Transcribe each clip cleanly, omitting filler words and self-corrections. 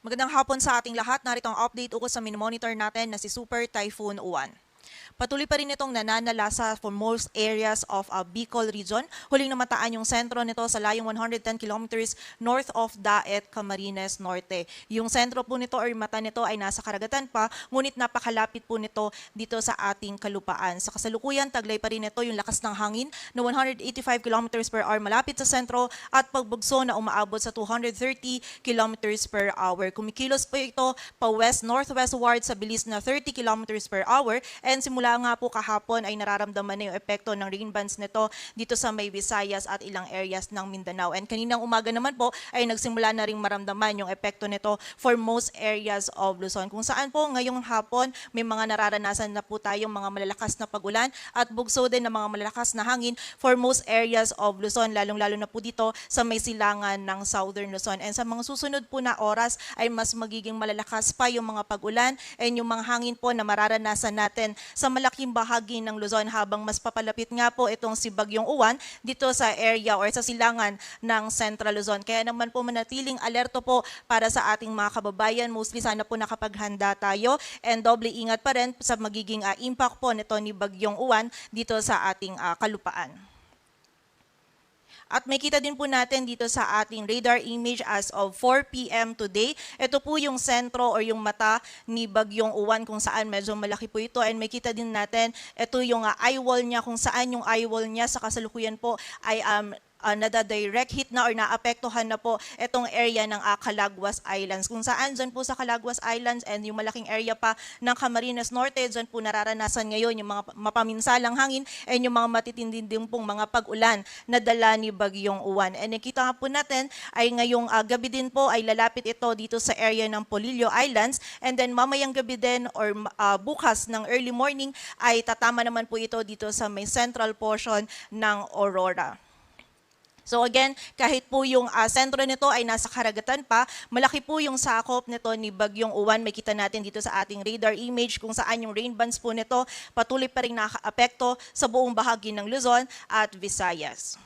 Magandang hapon sa ating lahat. Narito ang update ukol sa mini-monitor natin na si Super Typhoon Uwan. Patuloy pa rin itong nananalasa for most areas of Bicol region. Huling namataan yung sentro nito sa layong 110 kilometers north of Daet, Camarines Norte. Yung sentro po nito or mata nito ay nasa karagatan pa, ngunit napakalapit po nito dito sa ating kalupaan. Sa kasalukuyan, taglay pa rin ito yung lakas ng hangin na 185 kilometers per hour malapit sa sentro at pagbugso na umaabot sa 230 kilometers per hour. Kumikilos po ito pa west-northwestward sa bilis na 30 kilometers per hour and simula nga po kahapon ay nararamdaman na yung epekto ng rain bands nito dito sa may Visayas at ilang areas ng Mindanao. And kaninang umaga naman po ay nagsimula na ring maramdaman yung epekto nito for most areas of Luzon. Kung saan po ngayong hapon may mga nararanasan na po tayong mga malalakas na pagulan at bugso din ng mga malalakas na hangin for most areas of Luzon, lalong-lalo na po dito sa may silangan ng Southern Luzon. And sa mga susunod po na oras ay mas magiging malalakas pa yung mga pagulan and yung mga hangin po na mararanasan natin sa malaking bahagi ng Luzon habang mas papalapit nga po itong si Bagyong Uwan dito sa area or sa silangan ng Central Luzon. Kaya naman po manatiling alerto po para sa ating mga kababayan. Mostly sana po nakapaghanda tayo and doble ingat pa rin sa magiging impact po nito ni Bagyong Uwan dito sa ating kalupaan. At may kita din po natin dito sa ating radar image as of 4 p.m. today. Ito po yung sentro or yung mata ni Bagyong Uwan kung saan medyo malaki po ito. And may kita din natin, ito yung eye wall niya kung saan yung eye wall niya sa kasalukuyan po ay nada-direct hit na or naapektuhan na po itong area ng Calaguas Islands. Kung saan dyan po sa Calaguas Islands and yung malaking area pa ng Camarines Norte, dyan po nararanasan ngayon yung mga mapaminsalang hangin and yung mga matitinding din pong mga pag-ulan na dala ni Bagyong Uwan. And nakita nga po natin ay ngayong gabi din po ay lalapit ito dito sa area ng Polillo Islands and then mamayang gabi din or bukas ng early morning ay tatama naman po ito dito sa may central portion ng Aurora. So again, kahit po yung sentro nito ay nasa karagatan pa, malaki po yung sakop nito ni Bagyong Uwan. May kita natin dito sa ating radar image kung saan yung rain bands po nito patuloy pa rin nakaapekto sa buong bahagi ng Luzon at Visayas.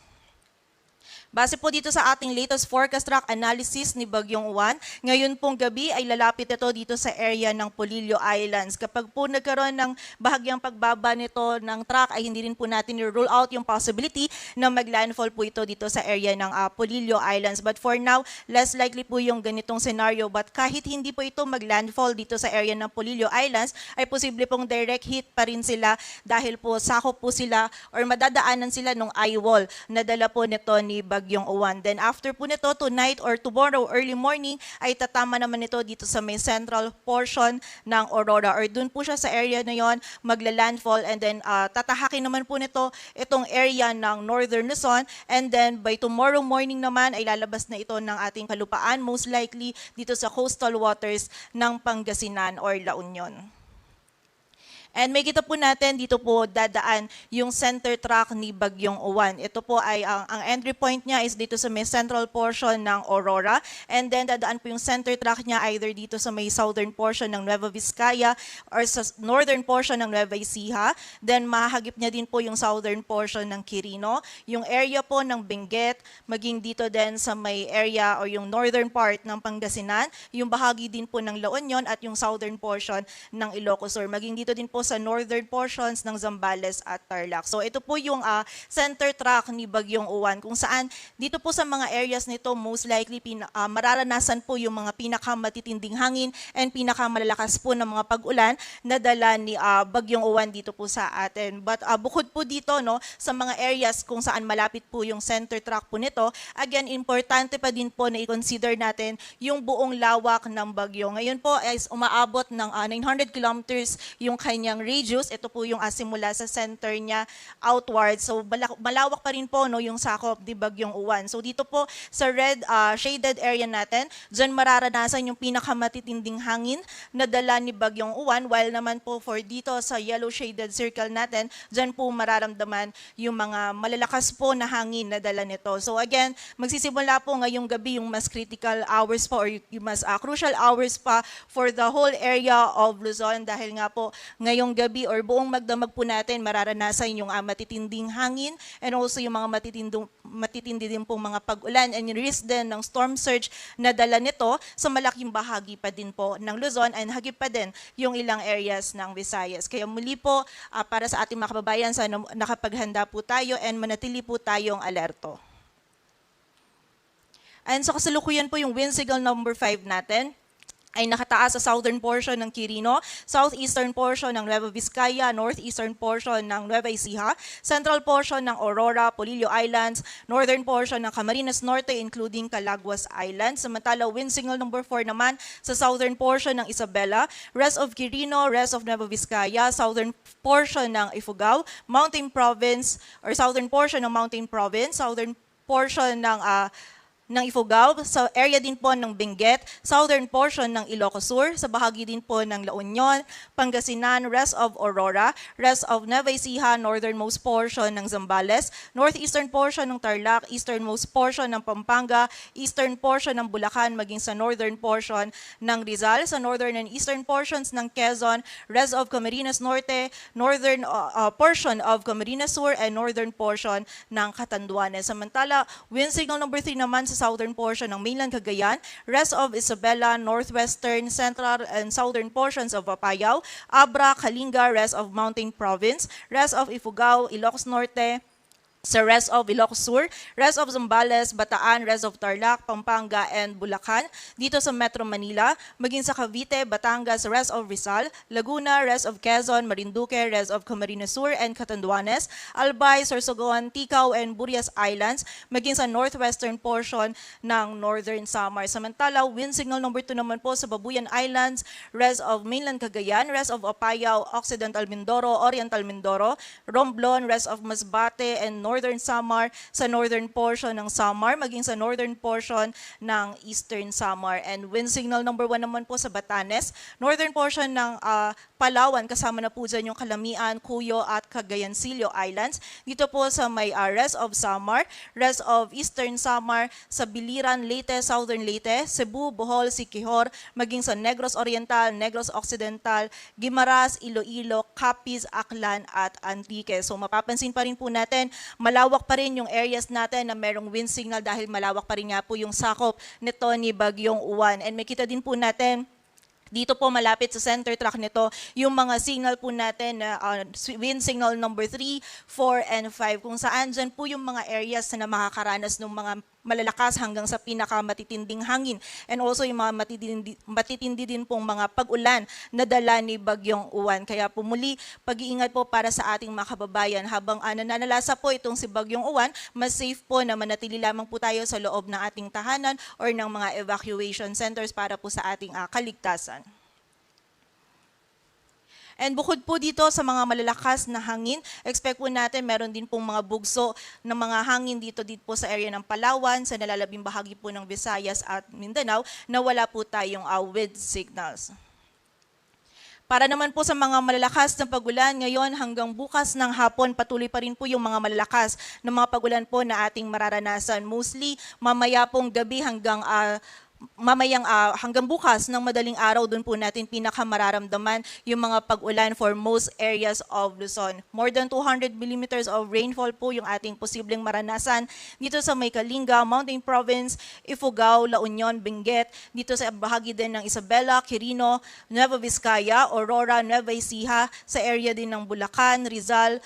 Base po dito sa ating latest forecast track analysis ni Bagyong Uwan, ngayon pong gabi ay lalapit ito dito sa area ng Polillo Islands. Kapag po nagkaroon ng bahagyang pagbaba nito ng track ay hindi rin po natin i-rule out yung possibility na maglandfall po ito dito sa area ng Polillo Islands. But for now, less likely po yung ganitong scenario. But kahit hindi po ito maglandfall dito sa area ng Polillo Islands, ay posible pong direct hit pa rin sila dahil po sakop po sila or madadaanan sila ng eye wall na dala po nito ni Bagyong Uwan. Then after po nito, tonight or tomorrow early morning, ay tatama naman ito dito sa may central portion ng Aurora or dun po siya sa area na yon magla-landfall and then tatahakin naman po nito itong area ng Northern Luzon and then by tomorrow morning naman ay lalabas na ito ng ating kalupaan, most likely dito sa coastal waters ng Pangasinan or La Union. And may kita po natin dito po dadaan yung center track ni Bagyong Uwan. Ito po ay ang entry point niya is dito sa may central portion ng Aurora. And then dadaan po yung center track niya either dito sa may southern portion ng Nueva Vizcaya or sa northern portion ng Nueva Ecija. Then mahagip niya din po yung southern portion ng Quirino. Yung area po ng Benguet, maging dito din sa may area or yung northern part ng Pangasinan. Yung bahagi din po ng La Union at yung southern portion ng Ilocos Sur. Maging dito din po sa northern portions ng Zambales at Tarlac. So ito po yung center track ni Bagyong Uwan kung saan dito po sa mga areas nito most likely mararanasan po yung mga pinakamatitinding hangin and pinakamalalakas po ng mga pag-ulan na dala ni Bagyong Uwan dito po sa atin. But bukod po dito no sa mga areas kung saan malapit po yung center track po nito, again importante pa din po na i-consider natin yung buong lawak ng bagyo. Ngayon po is umaabot ng 900 kilometers yung kanyang radius. Ito po yung simula sa center niya outward. So malawak pa rin po no, yung sakop ni Bagyong Uwan. So dito po sa red shaded area natin, dyan mararanasan yung pinakamatitinding hangin na dala ni Bagyong Uwan. While naman po for dito sa yellow shaded circle natin, dyan po mararamdaman yung mga malalakas po na hangin na dala nito. So again, magsisimula po ngayong gabi yung mas critical hours pa or yung mas crucial hours pa for the whole area of Luzon dahil nga po ngayon ngayong gabi or buong magdamag po natin mararanasan yung matitinding hangin and also yung mga matitindi din pong mga pag-ulan and yung risk din ng storm surge na dala nito sa malaking bahagi pa din po ng Luzon and hagip pa din yung ilang areas ng Visayas. Kaya muli po, para sa ating mga kababayan, sana nakapaghanda po tayo and manatili po tayong alerto. And sa kasalukuyan po yung wind signal number 5 natin ay nakataas sa southern portion ng Quirino, southeastern portion ng Nueva Vizcaya, northeastern portion ng Nueva Ecija, central portion ng Aurora, Polillo Islands, northern portion ng Camarines Norte including Calaguas Islands. Samantala, wind signal number 4 naman sa southern portion ng Isabela, rest of Quirino, rest of Nueva Vizcaya, southern portion ng Ifugao, Mountain Province or southern portion ng Mountain Province, southern portion ng Ifugao, sa area din po ng Benguet, southern portion ng Ilocos Sur, sa bahagi din po ng La Union, Pangasinan, rest of Aurora, rest of Nueva Ecija, northernmost portion ng Zambales, northeastern portion ng Tarlac, easternmost portion ng Pampanga, eastern portion ng Bulacan, maging sa northern portion ng Rizal, sa northern and eastern portions ng Quezon, rest of Camarines Norte, northern portion of Camarines Sur, and northern portion ng Catanduanes. Samantala, wind signal number 3 naman sa southern portion ng mainland Cagayan, rest of Isabela, northwestern, central, and southern portions of Apayao, Abra, Kalinga, rest of Mountain Province, rest of Ifugao, Ilocos Norte, sa rest of Ilocos Sur, rest of Zambales, Bataan, rest of Tarlac, Pampanga, and Bulacan. Dito sa Metro Manila, maging sa Cavite, Batangas, rest of Rizal, Laguna, rest of Quezon, Marinduque, rest of Camarines Sur and Catanduanes, Albay, Sorsogon, Ticao, and Burias Islands, maging sa northwestern portion ng Northern Samar. Samantala, wind signal number 2 naman po sa Babuyan Islands, rest of mainland Cagayan, rest of Apayao, Occidental Mindoro, Oriental Mindoro, Romblon, rest of Masbate, and Northern Samar, sa northern portion ng Samar, maging sa northern portion ng Eastern Samar. And wind signal number 1 naman po sa Batanes, northern portion ng Palawan, kasama na po dyan yung Calamian, Cuyo at Cagayancillo Islands. Dito po sa may rest of Samar, rest of Eastern Samar, sa Biliran, Leyte, Southern Leyte, Cebu, Bohol, Siquijor, maging sa Negros Oriental, Negros Occidental, Guimaras, Iloilo, Capiz, Aklan at Antique. So mapapansin pa rin po natin, malawak pa rin yung areas natin na merong wind signal dahil malawak pa rin nga po yung sakop nito ni Bagyong Uwan. And makita din po natin, dito po malapit sa center track nito, yung mga signal po natin na wind signal number 3, 4, and 5, kung saan dyan po yung mga areas na makakaranas ng mga malalakas hanggang sa pinakamatitinding hangin. And also yung mga matitindi din pong mga pag-ulan na dala ni Bagyong Uwan. Kaya po muli, pag-iingat po para sa ating mga kababayan habang nananalasa po itong si Bagyong Uwan, mas safe po na manatili lamang po tayo sa loob ng ating tahanan or ng mga evacuation centers para po sa ating kaligtasan. And bukod po dito sa mga malalakas na hangin, expect po natin meron din pong mga bugso ng mga hangin dito po sa area ng Palawan, sa nalalabing bahagi po ng Visayas at Mindanao na wala po tayong wind signals. Para naman po sa mga malalakas na pagulan ngayon hanggang bukas ng hapon, patuloy pa rin po yung mga malalakas na mga pagulan po na ating mararanasan. Mostly mamaya pong gabi hanggang hanggang bukas ng madaling araw, doon po natin pinakamararamdaman yung mga pag-ulan for most areas of Luzon. More than 200 millimeters of rainfall po yung ating posibleng maranasan dito sa may Kalinga, Mountain Province, Ifugao, La Union, Benguet, dito sa bahagi din ng Isabela, Quirino, Nueva Vizcaya, Aurora, Nueva Ecija, sa area din ng Bulacan, Rizal,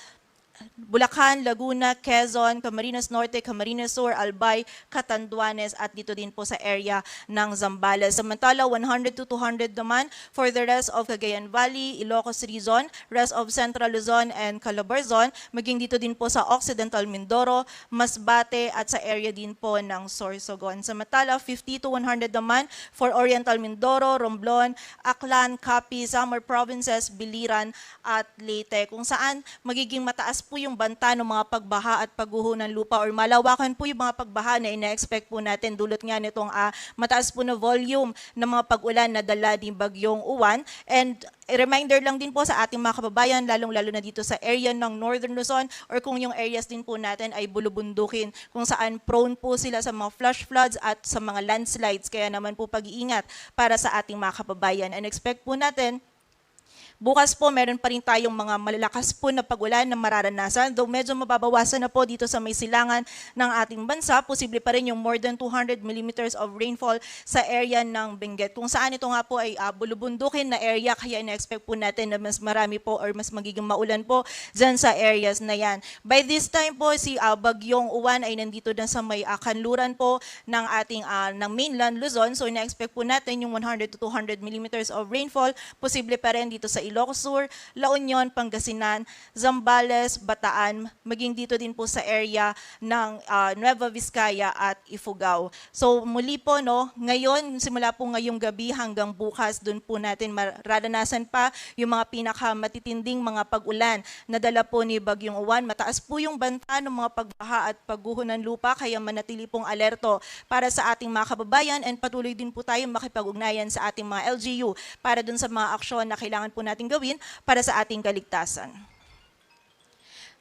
Bulacan, Laguna, Quezon, Camarines Norte, Camarines Sur, Albay, Catanduanes at dito din po sa area ng Zambales. Samantala, 100 to 200 naman for the rest of Cagayan Valley, Ilocos Region, rest of Central Luzon and Calabarzon, maging dito din po sa Occidental Mindoro, Masbate at sa area din po ng Sorsogon. Samantala, 50 to 100 naman for Oriental Mindoro, Romblon, Aklan, Capiz, Samar Provinces, Biliran at Leyte, kung saan magiging mataas po yung banta ng mga pagbaha at pagguho ng lupa or malawakan po yung mga pagbaha na ina-expect po natin dulot nga nitong mataas po na volume ng mga pag-ulan na dala ni Bagyong Uwan. And a reminder lang din po sa ating mga kababayan, lalong-lalo na dito sa area ng Northern Luzon or kung yung areas din po natin ay bulubundukin kung saan prone po sila sa mga flash floods at sa mga landslides. Kaya naman po pag-iingat para sa ating mga kababayan. And expect po natin Bukas po, meron pa rin tayong mga malalakas po na pag-ulan na mararanasan. Though medyo mababawasan na po dito sa may silangan ng ating bansa, posible pa rin yung more than 200 millimeters of rainfall sa area ng Benguet. Kung saan ito nga po ay bulubundukin na area, kaya ina-expect po natin na mas marami po or mas magiging maulan po dyan sa areas na yan. By this time po, si Bagyong Uwan ay nandito na sa may kanluran po ng ating ng mainland Luzon. So ina-expect po natin yung 100 to 200 millimeters of rainfall, posible pa rin dito sa Ilocos Sur, La Union, Pangasinan, Zambales, Bataan, maging dito din po sa area ng Nueva Vizcaya at Ifugao. So muli po, no, ngayon, simula po ngayong gabi hanggang bukas, doon po natin mararanasan pa yung mga pinakamatitinding mga pag-ulan na dala po ni Bagyong Uwan. Mataas po yung banta ng mga pagbaha at pagguho ng lupa, kaya manatili pong alerto para sa ating mga kababayan, and patuloy din po tayo makipag-ugnayan sa ating mga LGU para dun sa mga aksyon na kailangan po natin gawin para sa ating kaligtasan.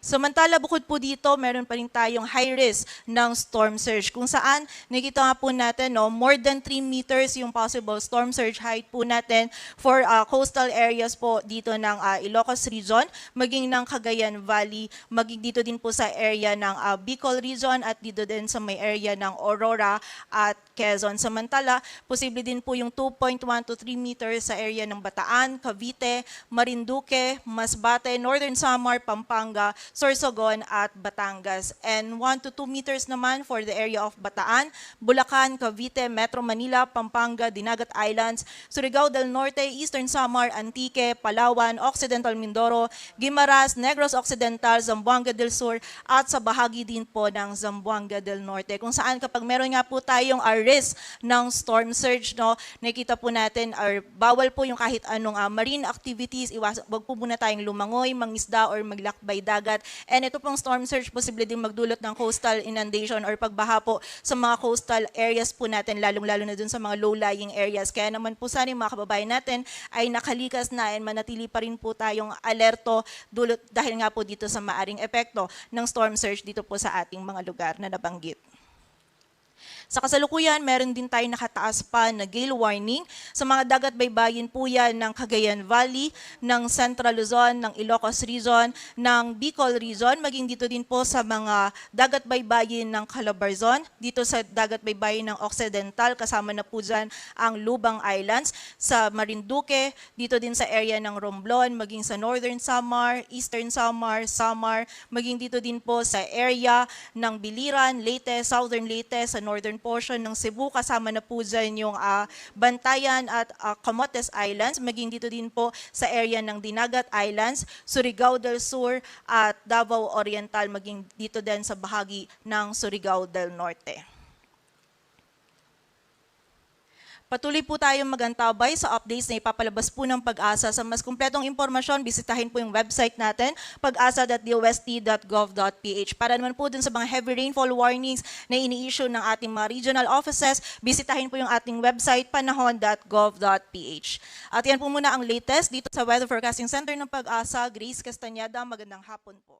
Samantala, bukod po dito, meron pa rin tayong high risk ng storm surge, kung saan nakita nga po natin, no, more than 3 meters yung possible storm surge height po natin for coastal areas po dito ng Ilocos region, maging ng Cagayan Valley, maging dito din po sa area ng Bicol region at dito din sa may area ng Aurora at Quezon. Samantala, posible din po yung 2.1 to 3 meters sa area ng Bataan, Cavite, Marinduque, Masbate, Northern Samar, Pampanga, Sorsogon at Batangas. And 1 to 2 meters naman for the area of Bataan, Bulacan, Cavite, Metro Manila, Pampanga, Dinagat Islands, Surigao del Norte, Eastern Samar, Antique, Palawan, Occidental Mindoro, Guimaras, Negros Occidental, Zamboanga del Sur at sa bahagi din po ng Zamboanga del Norte. Kung saan kapag meron nga po tayong risk ng storm surge, no, nakita po natin or bawal po yung kahit anong marine activities, wag po muna tayong lumangoy, mangisda or maglakbay dagat. And ito pong storm surge posible din magdulot ng coastal inundation or pagbaha po sa mga coastal areas po natin, lalong-lalo na dun sa mga low-lying areas. Kaya naman po sana yung mga kababayan natin ay nakalikas na and manatili pa rin po tayong alerto dahil nga po dito sa maaring epekto ng storm surge dito po sa ating mga lugar na nabanggit. Sa kasalukuyan, meron din tayo nakataas pa na gale warning sa mga dagat baybayin po yan ng Cagayan Valley, ng Central Luzon, ng Ilocos Region, ng Bicol Region, maging dito din po sa mga dagat baybayin ng Calabarzon, dito sa dagat baybayin ng Occidental, kasama na po dyan ang Lubang Islands, sa Marinduque, dito din sa area ng Romblon, maging sa Northern Samar, Eastern Samar, Samar, maging dito din po sa area ng Biliran, Leyte, Southern Leyte, sa northern portion ng Cebu, kasama na po dyan yung Bantayan at Camotes Islands, maging dito din po sa area ng Dinagat Islands, Surigao del Sur at Davao Oriental, maging dito din sa bahagi ng Surigao del Norte. Patuloy po tayong magantabay sa updates na ipapalabas po ng Pag-asa. Sa mas kumpletong impormasyon, bisitahin po yung website natin, pag-asa.dost.gov.ph. Para naman po dun sa mga heavy rainfall warnings na ini-issue ng ating mga regional offices, bisitahin po yung ating website, panahon.gov.ph. At yan po muna ang latest dito sa Weather Forecasting Center ng Pag-asa. Grace Castañeda, magandang hapon po.